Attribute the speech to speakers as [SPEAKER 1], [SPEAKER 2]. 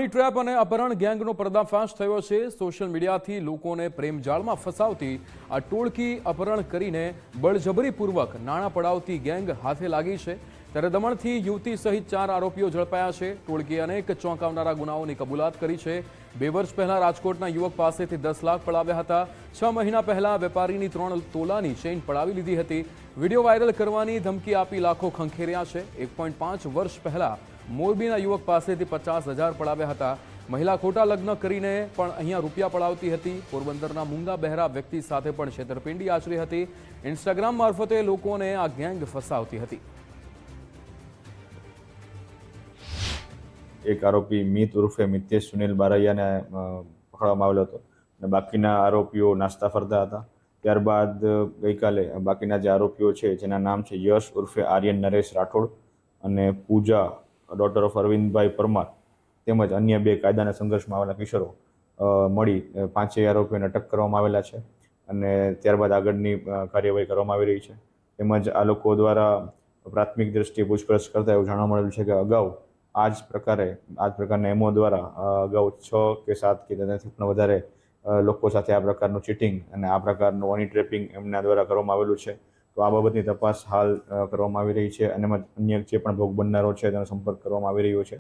[SPEAKER 1] Money trap અને અપહરણ ગેંગનો પર્દાફાશ થયો છે। સોશિયલ મીડિયાથી લોકોને પ્રેમજાળમાં ફસાવતી આ ટોળકી અપહરણ કરીને બળજબરીપૂર્વક નાણાં પડાવતી ગેંગ હાથે લાગી છે। ત્યારે દમણથી યુવતી સહિત 4 આરોપીઓ ઝડપાયા છે। ટોળકીએ અનેક ચોંકાવનારા ગુનાઓની કબૂલાત કરી છે। 2 વર્ષ પહેલા રાજકોટના યુવક પાસેથી 10 લાખ પડાવ્યા હતા। 6 મહિના પહેલા વેપારીની 3 તોલાની ચેઇન પડાવી લીધી હતી। વિડીયો વાયરલ કરવાની ધમકી આપી લાખો ખંખેર્યા છે। 1.5 વર્ષ પહેલા મોરબીના યુવક પાસેથી 50,000 પડાવ્યા હતા। મહિલા ખોટા લગ્ન કરીને પણ અહીંયા રૂપિયા પડાવતી હતી। પોરબંદરના મૂંગા બહેરા વ્યક્તિ સાથે પણ છેતરપિંડી આચરી હતી। ઇન્સ્ટાગ્રામ મારફતે લોકોને આ ગેંગ ફસાવતી હતી।
[SPEAKER 2] एक आरोपी मीत उर्फे मितेश सुनील बारैयाने पकड़वामां आवेलो हतो અને બાકીના આરોપીઓ નાસ્તા ફરતા હતા। ત્યારબાદ ગઈકાલે બાકીના જે આરોપીઓ છે જેના નામ છે યશ ઉર્ફે આર્યન નરેશ રાઠોડ અને પૂજા ડોટર ઓફ અરવિંદભાઈ પરમાર તેમજ અન્ય 2 કાયદાના સંઘર્ષમાં આવેલા કિશોરો મળી 5 આરોપીઓને અટક કરવામાં આવેલા છે અને ત્યારબાદ આગળની કાર્યવાહી કરવામાં આવી રહી છે। તેમજ આ લોકો દ્વારા પ્રાથમિક દ્રષ્ટિએ પૂછપરછ કરતા એવું જાણવા મળેલું છે કે અગાઉ આ જ પ્રકારના એમઓ દ્વારા અગાઉ 6 કે 7 કે તેનાથી પણ વધારે લોકો સાથે આ પ્રકારનું ચીટિંગ અને આ પ્રકારનું મની ટ્રેપિંગ એમના દ્વારા કરવામાં આવેલું છે। તો આ બાબતની તપાસ હાલ કરવામાં આવી રહી છે અને અન્ય જે પણ ભોગ બનનારો છે તેનો સંપર્ક કરવામાં આવી રહ્યો છે।